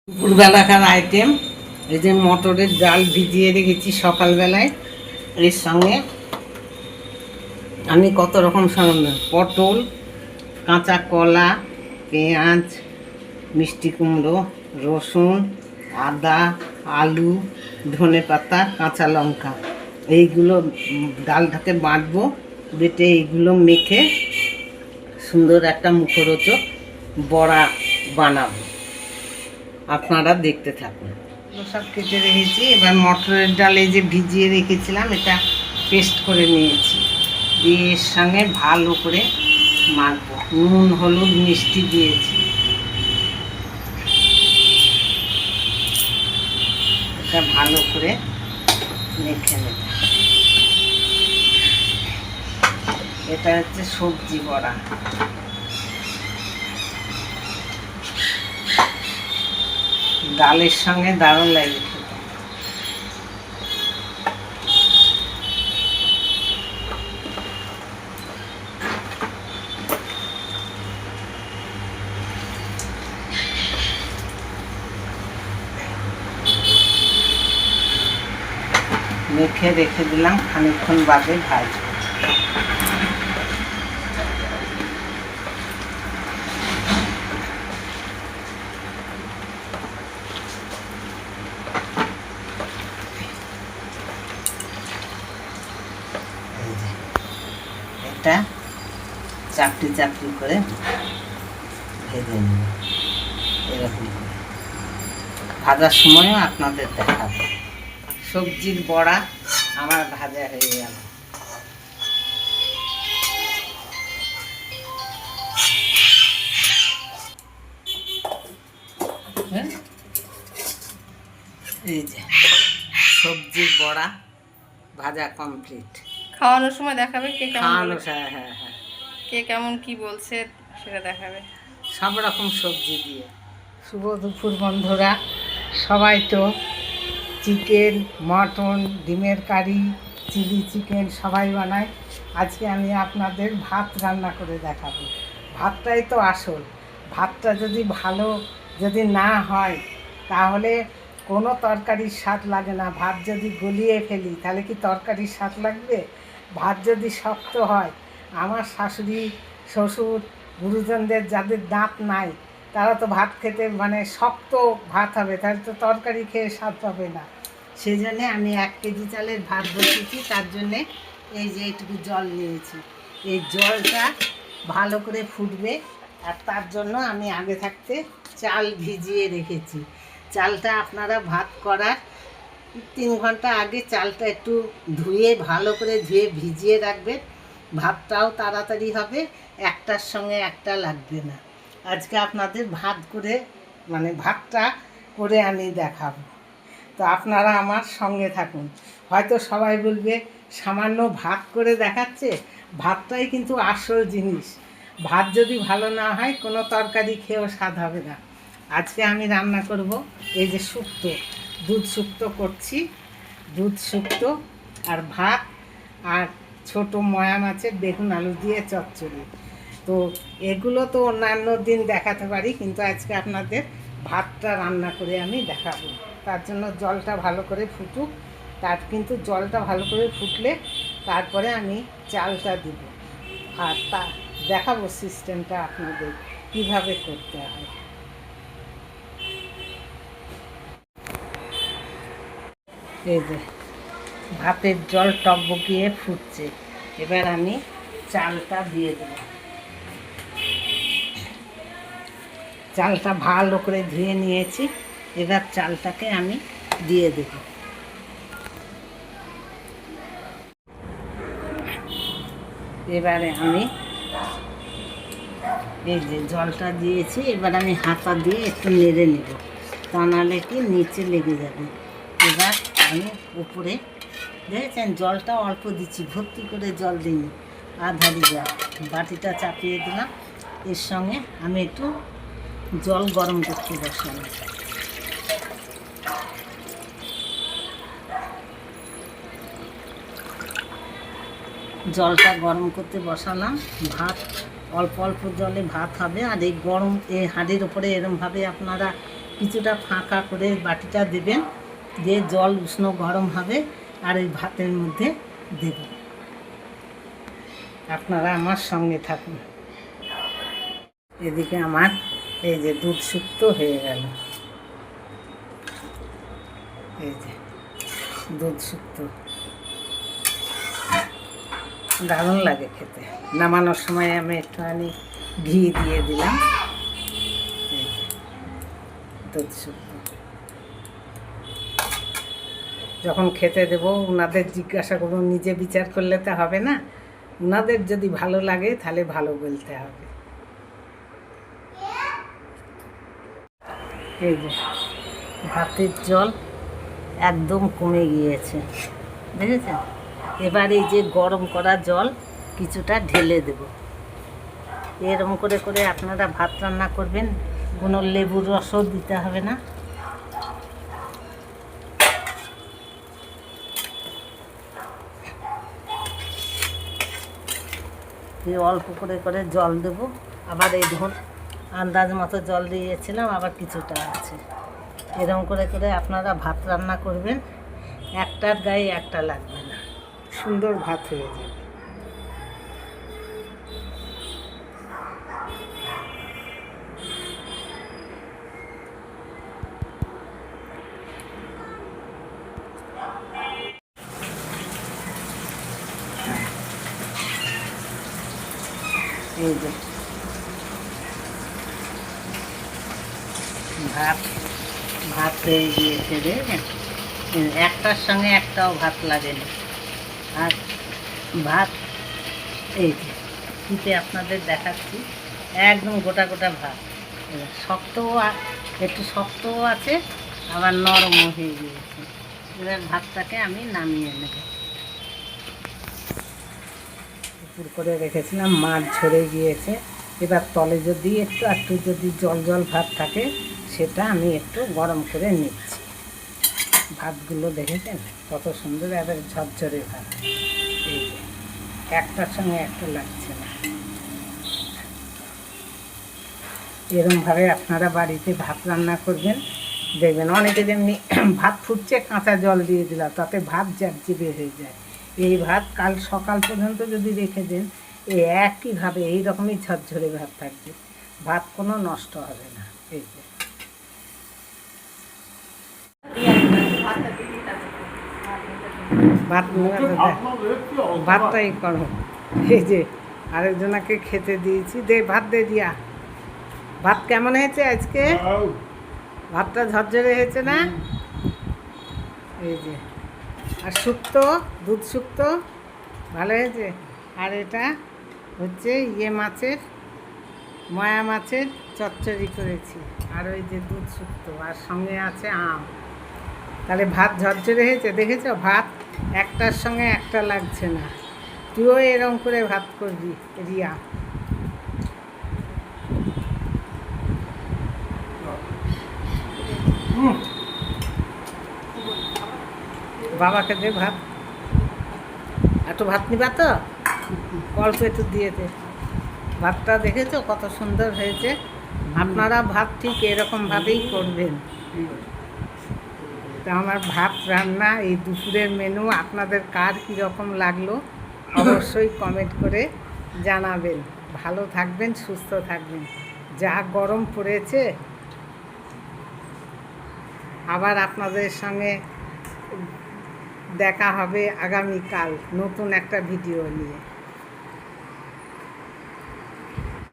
দুপুরবেলাকার item এই যে মটরের ডাল ভিজিয়ে রেখেছি সকালবেলায়। এর সঙ্গে আমি কত রকম সরঞ্জাম, পটল, কাঁচা কলা, পেঁয়াজ, মিষ্টি কুমড়ো, রসুন, আদা, আলু, ধনেপাতা, কাঁচা লঙ্কা, এইগুলো ডালটাকে বাটবো। বেটে এইগুলো মেখে সুন্দর একটা মুখরোচক বড়া বানাবো। আপনারা দেখতে থাকুন। সব কেটে রেখেছি। এবার মটরের ডাল এই যে ভিজিয়ে রেখেছিলাম, এটা পেস্ট করে নিয়েছি, দিয়ে এর সঙ্গে ভালো করে মাখবো। নুন, হলুদ, মিষ্টি দিয়েছি। এটা ভালো করে মেখে নেব। এটা হচ্ছে সবজি বড়া। ডালের সঙ্গে দারুণ লাগে খেতে। মেখে রেখে দিলাম, খানিকক্ষণ বাদে ভাজবো। এটা চাপটি চাপটি করে ভেজে নেব, এরকম করে। ভাজার সময়ও আপনাদের দেখাবো। সবজির বড়া আমার ভাজা হয়ে গেল। এই যে সবজির বড়া ভাজা কমপ্লিট। খাওয়ানোর সময় দেখাবে কে কেমন খাওয়ানো, হ্যাঁ হ্যাঁ হ্যাঁ, কে কেমন কি বলছে সেটা দেখাবে সব রকম সবজি দিয়ে। শুভ দুপুর বন্ধুরা। সবাই তো চিকেন, মটন, ডিমের কারি, চিলি চিকেন সবাই বানায়। আজকে আমি আপনাদের ভাত রান্না করে দেখাবো। ভাতটাই তো আসল। ভাতটা যদি ভালো যদি না হয় তাহলে কোনো তরকারির স্বাদ লাগে না। ভাত যদি গলিয়ে ফেলি তাহলে কি তরকারির স্বাদ লাগবে? ভাত যদি শক্ত হয়, আমার শাশুড়ি, শ্বশুর, গুরুজনদের যাদের দাঁত নাই তারা তো ভাত খেতে মানে শক্ত ভাত হবে, তাহলে তো তরকারি খেয়ে স্বাদ পাবে না। সেই জন্যে আমি 1 কেজি চালের ভাত বসিয়েছি। তার জন্যে এই যে এইটুকু জল নিয়েছি। এই জলটা ভালো করে ফুটবে, আর তার জন্য আমি আগে থাকতে চাল ভিজিয়ে রেখেছি। চালটা আপনারা ভাত করার 3 ঘন্টা আগে চালটা একটু ধুয়ে ভালো করে ধুয়ে ভিজিয়ে রাখবেন। ভাতটাও তাড়াতাড়ি হবে, একটার সঙ্গে একটা লাগবে না। আজকে আপনাদের ভাত করে মানে ভাতটা করে আমি দেখাবো, তো আপনারা আমার সঙ্গে থাকুন। হয়তো সবাই বলবে সামান্য ভাত করে দেখাচ্ছে, ভাতটাই কিন্তু আসল জিনিস। ভাত যদি ভালো না হয় কোনো তরকারি খেয়েও স্বাদ হবে না। আজকে আমি রান্না করব এই যে শুক্তো, দুধ শুক্তো করছি। দুধ শুক্তো আর ভাত, আর ছোট ময়া মাছের বেগুন আলু দিয়ে চচ্চড়ি। তো এগুলো তো অন্যান্য দিন দেখাতে পারি, কিন্তু আজকে আপনাদের ভাতটা রান্না করে আমি দেখাবো। তার জন্য জলটা ভালো করে ফুটুক। তার কিন্তু জলটা ভালো করে ফুটলে তারপরে আমি চালটা দিব, আর তা দেখাবো সিস্টেমটা আপনাদের কিভাবে করতে হয়। এই যে ভাতের জল টকবকিয়ে ফুটছে, এবার আমি চালটা দিয়ে দেব। চালটা ভালো করে ধুয়ে নিয়েছি, এবার চালটাকে আমি দিয়ে দেব। এবারে আমি এই যে জলটা দিয়েছি, এবার আমি হাতা দিয়ে একটু নেড়ে নেব, তা নাহলে কি নিচে লেগে যাবে। এবার আমি উপরে দেখেছেন জলটা অল্প দিচ্ছি, ভর্তি করে জল দিইনি, আধারি জল। বাটিটা চাপিয়ে দিলাম, এর সঙ্গে আমি একটু জল গরম করতে বসালাম। জলটা গরম করতে বসালাম। ভাত অল্প অল্প জলে ভাত হবে, আর এই গরম এই হাঁড়ির ওপরে এরমভাবে আপনারা কিছুটা ফাঁকা করে বাটিটা দেবেন, দিয়ে জল উষ্ণ গরম হবে আর এই ভাতের মধ্যে দেবেন। আপনারা আমার সঙ্গে থাকুন। এদিকে আমার এই যে দুধ শুক্তো হয়ে গেল, এই যে দুধ শুক্তো দারুণ লাগে খেতে। নামানোর সময় আমি একটুখানি ঘি দিয়ে দিলাম। এই যে দুধ শুক্তো যখন খেতে দেবো ওনাদের জিজ্ঞাসা করবো, নিজে বিচার করলে তো হবে না, ওনাদের যদি ভালো লাগে তাহলে ভালো বলতে হবে। এই যে ভাতের জল একদম কমে গিয়েছে, দেখেছেন? এবার এই যে গরম করা জল কিছুটা ঢেলে দেব। এরকম করে করে আপনারা ভাত রান্না করবেন, কোনো লেবুর রসও দিতে হবে না। অল্প করে করে জল দেব। আবার এই ধরুন আন্দাজ মতো জল দিয়েছিলাম, আবার কিছুটা আছে। এরকম করে করে আপনারা ভাত রান্না করবেন, একটার গায়ে একটা লাগবে না, সুন্দর ভাত হয়ে যাবে। এই যে ভাত ভাত হয়ে গিয়েছে, দেখবেন একটার সঙ্গে একটাও ভাত লাগেনি। আর ভাত এই যে পিঠে আপনাদের দেখাচ্ছি, একদম গোটা গোটা ভাত, শক্তও একটু শক্তও আছে, আবার নরমও হয়ে গিয়েছে। এবার ভাতটাকে আমি নামিয়ে নেব। উপর করে রেখেছিলাম, মাছ ঝরে গিয়েছে। এবার তলে যদি একটু একটু যদি জল জল ভাত থাকে সেটা আমি একটু গরম করে নিচ্ছি। ভাতগুলো দেখেছেন কত সুন্দর, এবার ঝরঝরে ভাত। এই যে একটার সঙ্গে একটা লাগছে না। এরকমভাবে আপনারা বাড়িতে ভাত রান্না করবেন, দেখবেন অনেকে যেমনি ভাত ফুটছে কাঁচা জল দিয়ে দিলাম, তাতে ভাত জ্যাবজ্যাবে হয়ে যায়। এই ভাত কাল সকাল পর্যন্ত যদি রেখে দেন, এই একইভাবে এই রকমই ঝরঝরে ভাত থাকবে, ভাত কোনো নষ্ট হবে না। এই যে ভাত ভাতটাই করো। এই যে আরেকজনাকে খেতে দিয়েছি, দে ভাত দে দিয়া। ভাত কেমন হয়েছে আজকে? ভাতটা ঝরঝরে হয়েছে না? এই যে আর শুক্তো, দুধ শুক্তো ভালো হয়েছে। আর এটা হচ্ছে মাছের, ময়া মাছের চচ্চড়ি করেছি, আর ওই যে দুধ শুক্তো, আর সঙ্গে আছে আম। তাহলে ভাত ঝরঝরে হয়েছে, দেখেছো? ভাত একটার সঙ্গে একটা লাগছে না। তুইও এরকম করে ভাত করবি রিয়া। বাবাকে দে ভাত, একটু ভাত নিবা তো, অল্প একটু দিয়ে দে। ভাতটা দেখেছো কত সুন্দর হয়েছে? আপনারা ভাত ঠিক এরকমভাবেই করবেন। তা আমার ভাত রান্না এই দুপুরের মেনু আপনাদের কার কীরকম লাগলো অবশ্যই কমেন্ট করে জানাবেন। ভালো থাকবেন, সুস্থ থাকবেন। যা গরম পড়েছে, আবার আপনাদের সঙ্গে দেখা হবে আগামীকাল নতুন একটা ভিডিও নিয়ে।